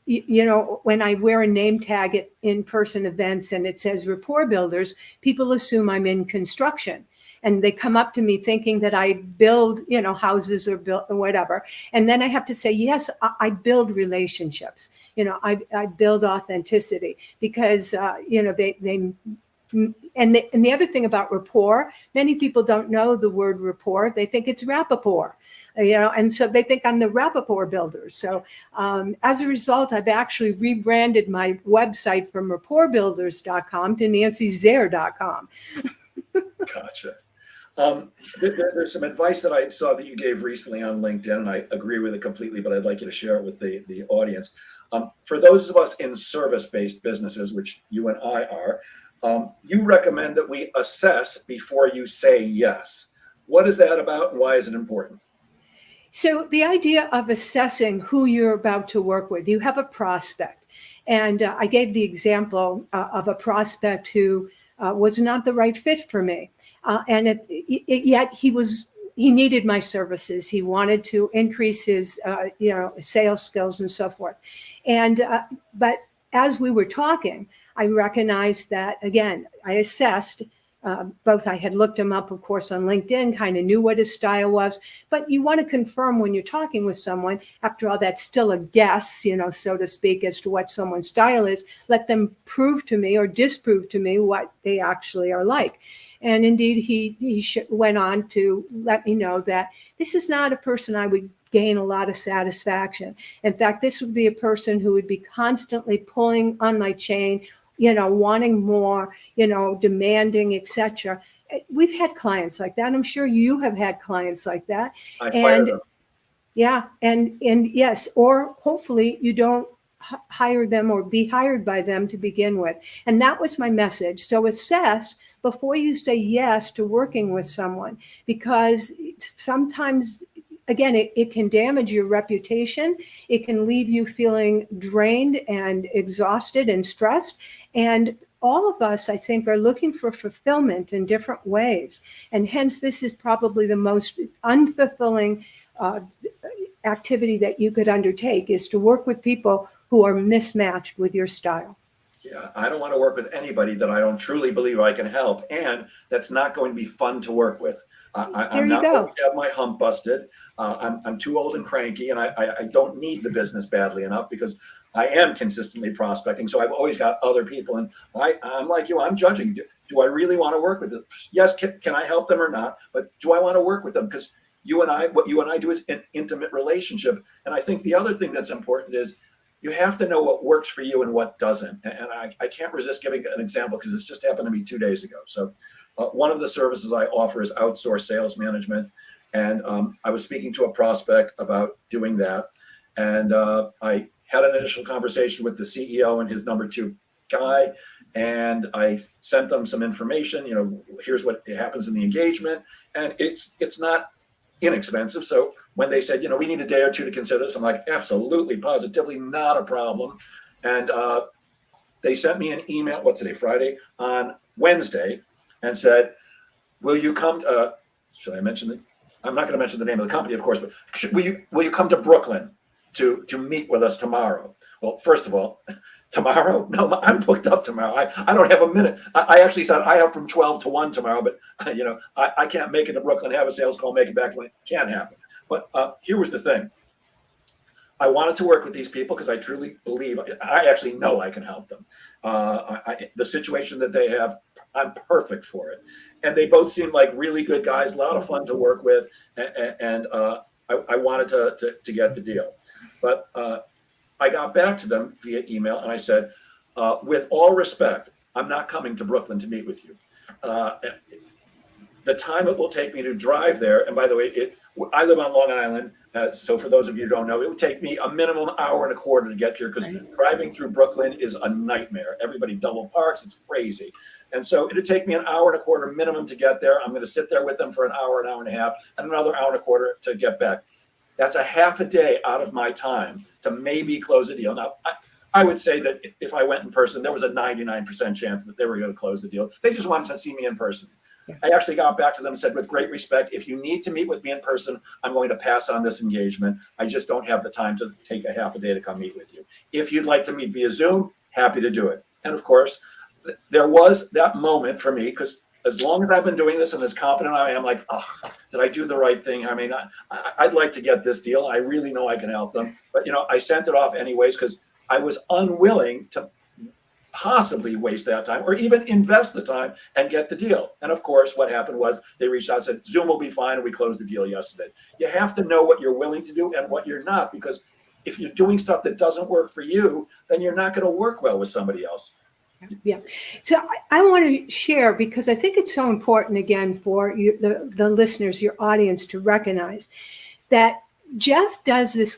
when I wear a name tag at in-person events and it says Rapport Builders, people assume I'm in construction. And they come up to me thinking that I build, houses or whatever. And then I have to say, yes, I build relationships. I build authenticity because, and the other thing about rapport, many people don't know the word rapport. They think it's rapport, and so they think I'm the rapport builder. So as a result, I've actually rebranded my website from rapportbuilders.com to nancyzare.com. Gotcha. There's some advice that I saw that you gave recently on LinkedIn, and I agree with it completely, but I'd like you to share it with the audience. For those of us in service-based businesses, which you and I are, you recommend that we assess before you say yes. What is that about, and why is it important? So the idea of assessing who you're about to work with, you have a prospect. And I gave the example of a prospect who was not the right fit for me. Yet he needed my services. He wanted to increase his, sales skills and so forth. But as we were talking, I recognized that, again, I assessed both. I had looked him up, of course, on LinkedIn, kind of knew what his style was. But you want to confirm when you're talking with someone, after all, that's still a guess, so to speak, as to what someone's style is. Let them prove to me or disprove to me what they actually are like. And indeed, he went on to let me know that this is not a person I would gain a lot of satisfaction. In fact, this would be a person who would be constantly pulling on my chain, wanting more, demanding, etc. We've had clients like that. I'm sure you have had clients like that. I fire them. Yeah, and yes, or hopefully you don't hire them or be hired by them to begin with. And that was my message. So assess before you say yes to working with someone, because sometimes, again, it can damage your reputation. It can leave you feeling drained and exhausted and stressed. And all of us, I think, are looking for fulfillment in different ways. And hence, this is probably the most unfulfilling activity that you could undertake, is to work with people who are mismatched with your style. Yeah, I don't want to work with anybody that I don't truly believe I can help, and that's not going to be fun to work with. I'm not going to have my hump busted. I'm too old and cranky, and I don't need the business badly enough because I am consistently prospecting. So I've always got other people, and I'm like you. I'm judging. Do I really want to work with them? Yes, can I help them or not? But do I want to work with them? Because what you and I do is an intimate relationship. And I think the other thing that's important is you have to know what works for you and what doesn't. And I can't resist giving an example because this just happened to me 2 days ago. So one of the services I offer is outsourced sales management. And I was speaking to a prospect about doing that. And I had an initial conversation with the CEO and his number 2 guy. And I sent them some information, here's what happens in the engagement. And it's not inexpensive. So when they said, we need a day or two to consider this, I'm like, absolutely, positively, not a problem. And they sent me an email, what's today, Friday, on Wednesday, and said, will you come to, should I mention it? I'm not going to mention the name of the company, of course, but will you come to Brooklyn to meet with us tomorrow? Well, first of all, tomorrow? No, I'm booked up tomorrow. I don't have a minute. I actually said I have from 12 to 1 tomorrow, but I can't make it to Brooklyn, have a sales call, make it back. Can't happen. But here was the thing. I wanted to work with these people because I truly believe, I actually know I can help them. The situation that they have, I'm perfect for it. And they both seem like really good guys, a lot of fun to work with. And I wanted to get the deal. But I got back to them via email and I said, with all respect, I'm not coming to Brooklyn to meet with you. The time it will take me to drive there, and by the way, I live on Long Island, so for those of you who don't know, it would take me a minimum hour and a quarter to get here because driving through Brooklyn is a nightmare. Everybody double parks, it's crazy. And so it'd take me an hour and a quarter minimum to get there. I'm going to sit there with them for an hour and a half, and another hour and a quarter to get back. That's a half a day out of my time to maybe close a deal. Now, I would say that if I went in person, there was a 99% chance that they were going to close the deal. They just wanted to see me in person. I actually got back to them and said, with great respect, if you need to meet with me in person, I'm going to pass on this engagement. I just don't have the time to take a half a day to come meet with you. If you'd like to meet via Zoom, happy to do it. And of course, there was that moment for me, because as long as I've been doing this and as confident I am, like, oh, did I do the right thing? I mean, I'd like to get this deal. I really know I can help them. But, I sent it off anyways because I was unwilling to possibly waste that time or even invest the time and get the deal. And of course, what happened was they reached out and said, Zoom will be fine. And we closed the deal yesterday. You have to know what you're willing to do and what you're not, because if you're doing stuff that doesn't work for you, then you're not going to work well with somebody else. Yeah. So I want to share, because I think it's so important, again, for you, the listeners, your audience, to recognize that Jeff does this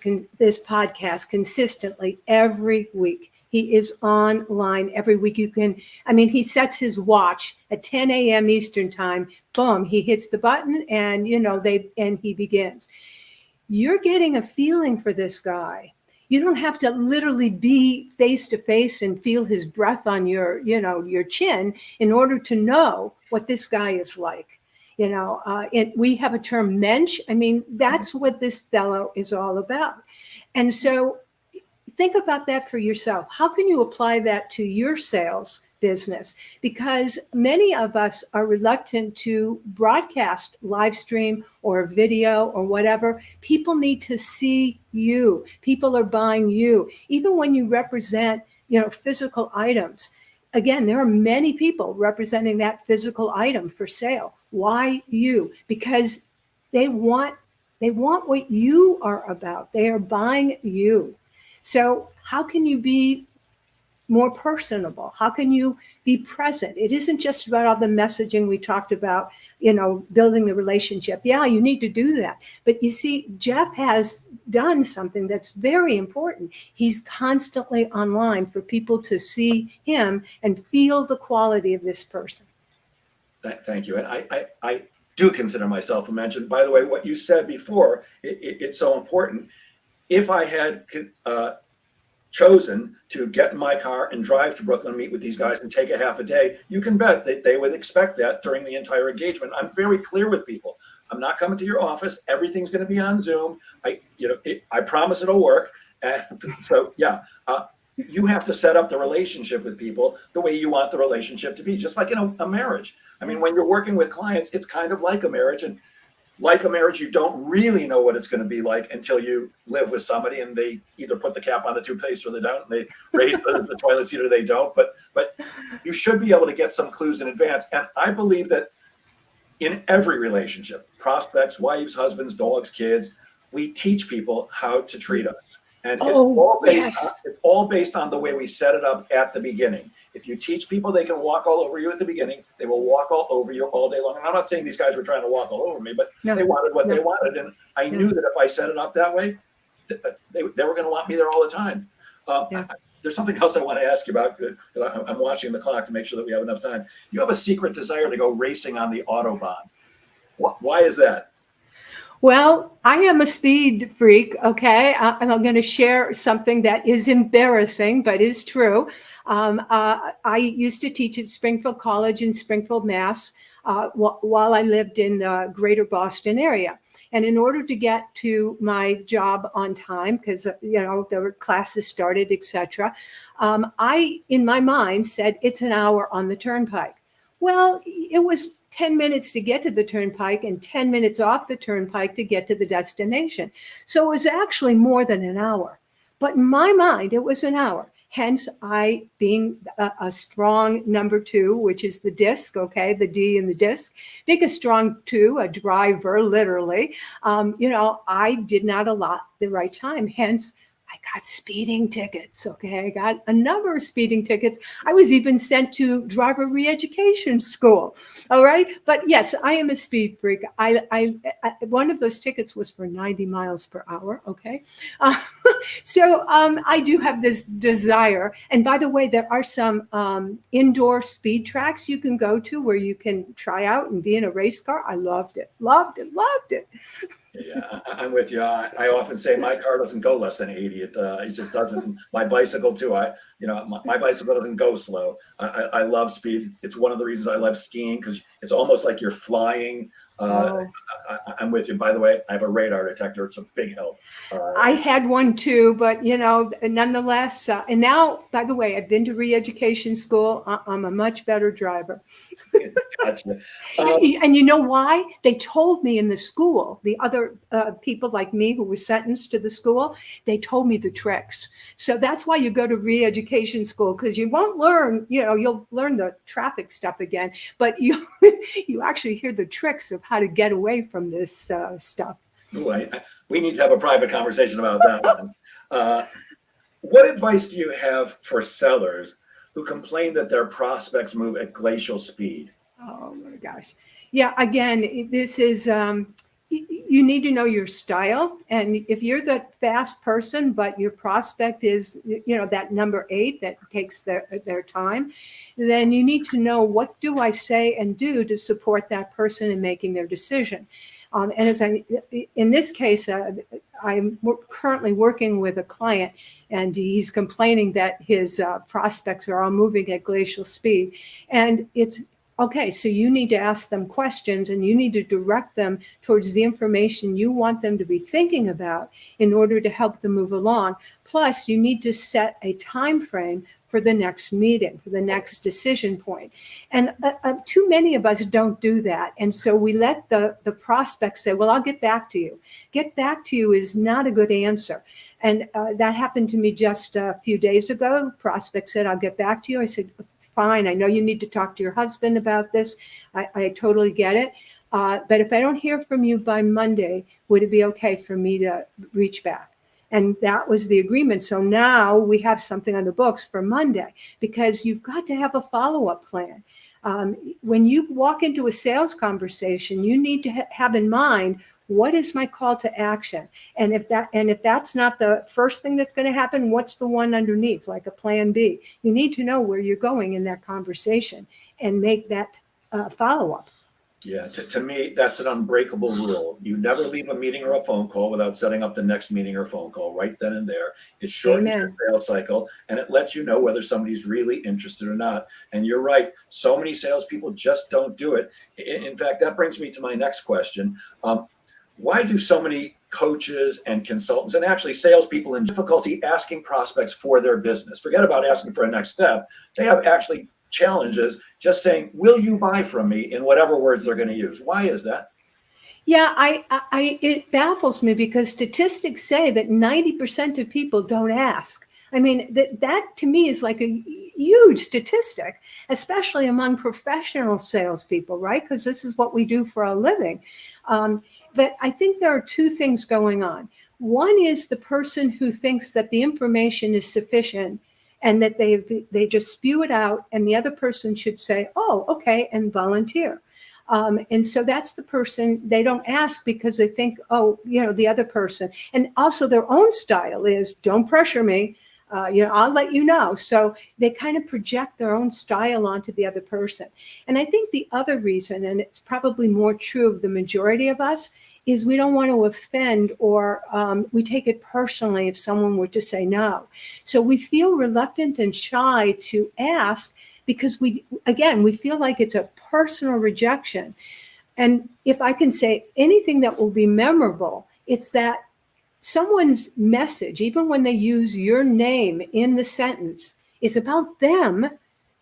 podcast consistently every week. He is online every week. He sets his watch at 10 a.m. Eastern time. Boom, he hits the button and, he begins. You're getting a feeling for this guy. You don't have to literally be face to face and feel his breath on your chin in order to know what this guy is like. We have a term, mensch. That's what this fellow is all about. And so think about that for yourself. How can you apply that to your sales business? Because many of us are reluctant to broadcast, live stream, or video or whatever. People need to see you. People are buying you. Even when you represent, physical items. Again, there are many people representing that physical item for sale. Why you? Because they want what you are about. They are buying you. So how can you be more personable? How can you be present? It isn't just about all the messaging we talked about, building the relationship. Yeah, you need to do that. But you see, Jeff has done something that's very important. He's constantly online for people to see him and feel the quality of this person. Thank you. And I do consider myself a mensch. By the way, what you said before, it's so important. If I had chosen to get in my car and drive to Brooklyn, meet with these guys and take a half a day, you can bet that they would expect that during the entire engagement. I'm very clear with people. I'm not coming to your office. Everything's going to be on Zoom. I promise it'll work. And so, you have to set up the relationship with people the way you want the relationship to be, just like in a marriage. When you're working with clients, it's kind of like a marriage. And like a marriage, you don't really know what it's going to be like until you live with somebody and they either put the cap on the toothpaste or they don't, and they raise the toilet seat or they don't. But you should be able to get some clues in advance. And I believe that in every relationship, prospects, wives, husbands, dogs, kids, we teach people how to treat us. And it's all based on the way we set it up at the beginning. If you teach people they can walk all over you at the beginning, they will walk all over you all day long. And I'm not saying these guys were trying to walk all over me, but they wanted what they wanted. And I knew that if I set it up that way, they were going to want me there all the time. There's something else I want to ask you about. I'm watching the clock to make sure that we have enough time. You have a secret desire to go racing on the Autobahn. Why is that? Well, I am a speed freak, okay? And I'm going to share something that is embarrassing, but is true. I used to teach at Springfield College in Springfield, Mass, while I lived in the greater Boston area. And in order to get to my job on time, because, there were classes started, etc., I, in my mind, said it's an hour on the turnpike. Well, it was 10 minutes to get to the turnpike and 10 minutes off the turnpike to get to the destination. So it was actually more than an hour. But in my mind, it was an hour. Hence, I, being a strong number 2, which is the disc, okay, the D in the disc, being a strong 2, a driver, literally, I did not allot the right time. Hence, I got speeding tickets, okay? I got a number of speeding tickets. I was even sent to driver re-education school, all right? But yes, I am a speed freak. I one of those tickets was for 90 miles per hour, okay? So I do have this desire. And by the way, there are some indoor speed tracks you can go to where you can try out and be in a race car. I loved it, loved it, loved it. Yeah, I'm with you. I often say my car doesn't go less than 80. It just doesn't. My bicycle too. My bicycle doesn't go slow. I love speed. It's one of the reasons I love skiing, because it's almost like you're flying. I'm with you. By the way, I have a radar detector. It's a big help. I had one too, but nonetheless. And now, by the way, I've been to re-education school. I'm a much better driver. Gotcha. And you know why? They told me in the school, the other people like me who were sentenced to the school, they told me the tricks. So that's why you go to re-education school, because you won't learn, you'll learn the traffic stuff again, but you actually hear the tricks of how to get away from this stuff. Ooh, we need to have a private conversation about that one. What advice do you have for sellers who complain that their prospects move at glacial speed? Oh my gosh. Yeah, again, this is, you need to know your style. And if you're the fast person, but your prospect is, that number 8 that takes their time, then you need to know, what do I say and do to support that person in making their decision? And in this case, I'm currently working with a client, and he's complaining that his prospects are all moving at glacial speed. And it's okay, so you need to ask them questions, and you need to direct them towards the information you want them to be thinking about in order to help them move along. Plus, you need to set a time frame for the next meeting, for the next decision point. And too many of us don't do that. And so we let the prospect say, well, I'll get back to you. Get back to you is not a good answer. And that happened to me just a few days ago. The prospect said, I'll get back to you. I said, fine, I know you need to talk to your husband about this. I totally get it. But if I don't hear from you by Monday, would it be okay for me to reach back? And that was the agreement. So now we have something on the books for Monday, because you've got to have a follow-up plan. When you walk into a sales conversation, you need to have in mind, what is my call to action? And if that's not the first thing that's going to happen, what's the one underneath, like a plan B? You need to know where you're going in that conversation and make that follow-up. Yeah, to me, that's an unbreakable rule. You never leave a meeting or a phone call without setting up the next meeting or phone call right then and there. It shortens your Amen. sales cycle, and it lets you know whether somebody's really interested or not. And you're right, so many salespeople just don't do it. In fact, that brings me to my next question. Why do so many coaches and consultants, and actually salespeople, in difficulty asking prospects for their business? Forget about asking for a next step. They have actually challenges just saying, will you buy from me, in whatever words they're going to use. Why is that? Yeah, it baffles me, because statistics say that 90% of people don't ask. I mean, that to me is like a huge statistic, especially among professional salespeople, right? Because this is what we do for a living. But I think there are two things going on. One is the person who thinks that the information is sufficient and that they just spew it out, and the other person should say, oh, okay, and volunteer. And so that's the person, they don't ask because they think, oh, the other person. And also their own style is, don't pressure me. I'll let you know. So they kind of project their own style onto the other person. And I think the other reason, and it's probably more true of the majority of us, is we don't want to offend, or we take it personally if someone were to say no. So we feel reluctant and shy to ask, because we feel like it's a personal rejection. And if I can say anything that will be memorable, it's that someone's message, even when they use your name in the sentence, is about them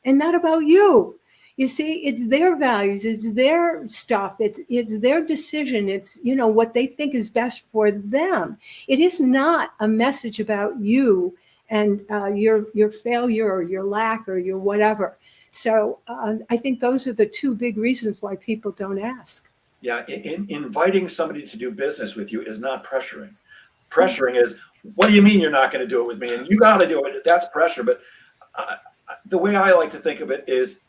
and not about you. You see, it's their values, it's their stuff, it's their decision, it's, you know, what they think is best for them. It is not a message about you and your failure or your lack or your whatever. So I think those are the two big reasons why people don't ask. Yeah, inviting somebody to do business with you is not pressuring. Pressuring is, what do you mean you're not going to do it with me? And you got to do it. That's pressure. But the way I like to think of it is,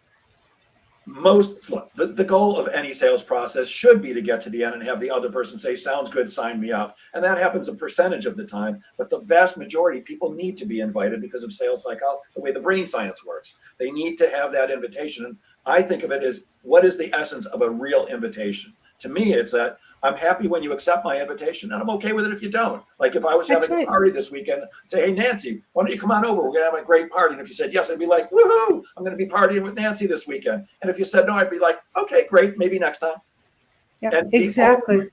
the goal of any sales process should be to get to the end and have the other person say, sounds good, sign me up. And that happens a percentage of the time. But the vast majority, people need to be invited because of sales psychology, the way the brain science works. They need to have that invitation. And I think of it as, what is the essence of a real invitation? To me, it's that I'm happy when you accept my invitation, and I'm okay with it if you don't. Like if I was That's having right. a party this weekend, I'd say, hey, Nancy, why don't you come on over? We're going to have a great party. And if you said yes, I'd be like, woohoo, I'm going to be partying with Nancy this weekend. And if you said no, I'd be like, okay, great, maybe next time. Yeah, And exactly.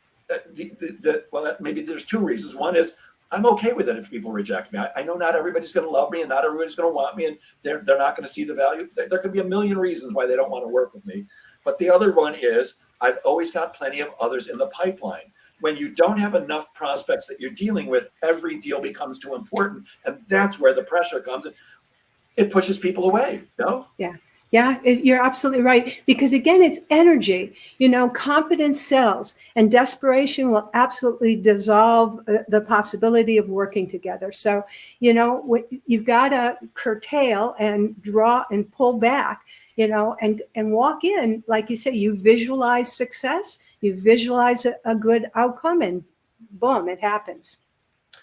Maybe there's two reasons. One is, I'm okay with it if people reject me. I know not everybody's going to love me and not everybody's going to want me, and they're not going to see the value. There could be a million reasons why they don't want to work with me. But the other one is, I've always got plenty of others in the pipeline. When you don't have enough prospects that you're dealing with, every deal becomes too important. And that's where the pressure comes. It pushes people away, no? Yeah. Yeah, you're absolutely right. Because again, it's energy. You know, confidence sells, and desperation will absolutely dissolve the possibility of working together. So, you know, you've got to curtail and draw and pull back, you know, and walk in, like you say, you visualize success, you visualize a good outcome, and boom, it happens.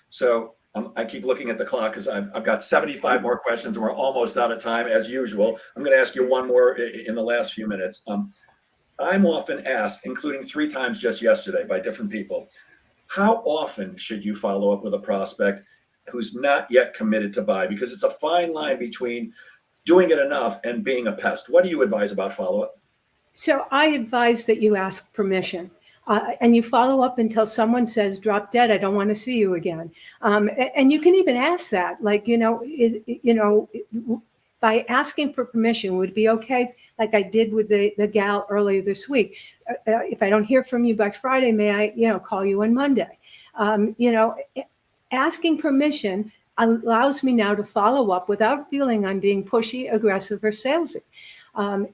So I keep looking at the clock because I've got 75 more questions and we're almost out of time as usual. I'm going to ask you one more in the last few minutes. I'm often asked, including 3 times just yesterday by different people, how often should you follow up with a prospect who's not yet committed to buy? Because it's a fine line between doing it enough and being a pest. What do you advise about follow-up? So I advise that you ask permission. And you follow up until someone says, drop dead, I don't want to see you again. And you can even ask that, like, by asking for permission, would it be okay, like I did with the gal earlier this week? If I don't hear from you by Friday, may I, call you on Monday? Asking permission allows me now to follow up without feeling I'm being pushy, aggressive, or salesy.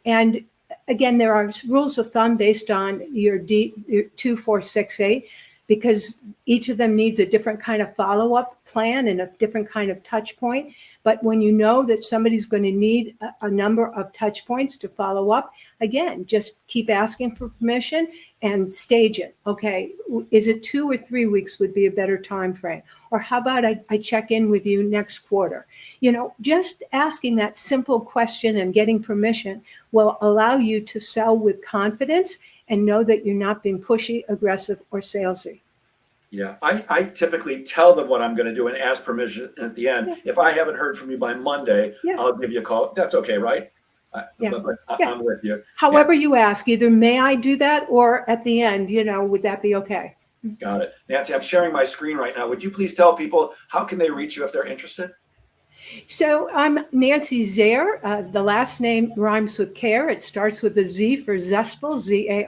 And again, there are rules of thumb based on your 2, 4, 6, 8, because each of them needs a different kind of follow-up plan and a different kind of touch point. But when you know that somebody's going to need a number of touch points to follow up, again, just keep asking for permission and stage it. Okay, is it 2 or 3 weeks would be a better time frame? Or how about I check in with you next quarter? Just asking that simple question and getting permission will allow you to sell with confidence and know that you're not being pushy, aggressive, or salesy. Yeah, I typically tell them what I'm going to do and ask permission at the end. Yeah. If I haven't heard from you by Monday, Yeah. I'll give you a call. That's okay, right? Yeah. But Yeah. I'm with you. However you ask, either may I do that, or at the end, would that be okay? Got it. Nancy, I'm sharing my screen right now. Would you please tell people how can they reach you if they're interested? So I'm Nancy Zare. The last name rhymes with care. It starts with a Z for zestful, Zare.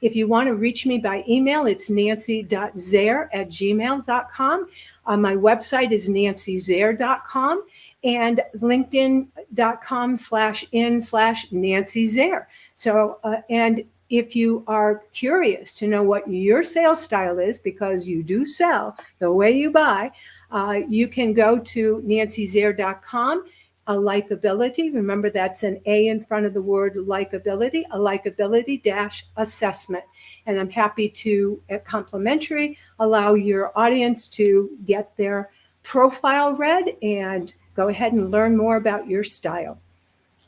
If you want to reach me by email, it's nancy.zare@gmail.com. My website is nancyzare.com and linkedin.com/in/Nancy Zare. So, and if you are curious to know what your sales style is, because you do sell the way you buy, you can go to nancyzare.com. A likability, remember that's an A in front of the word likability, a likability-assessment. And I'm happy to, complimentary, allow your audience to get their profile read and go ahead and learn more about your style.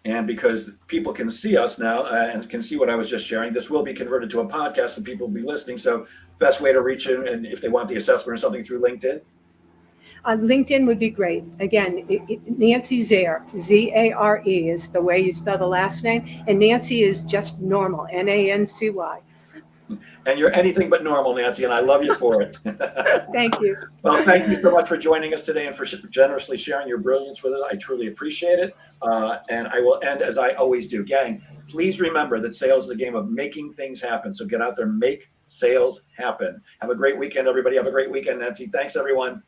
And because people can see us now and can see what I was just sharing, this will be converted to a podcast and people will be listening. So best way to reach in, and if they want the assessment or something, through LinkedIn? LinkedIn would be great. Again, Nancy Zare, Z-A-R-E is the way you spell the last name. And Nancy is just normal, Nancy. And you're anything but normal, Nancy, and I love you for it. Thank you. Well, thank you so much for joining us today and for generously sharing your brilliance with us. I truly appreciate it. And I will end as I always do. Gang, please remember that sales is a game of making things happen. So get out there, make sales happen. Have a great weekend, everybody. Have a great weekend, Nancy. Thanks, everyone.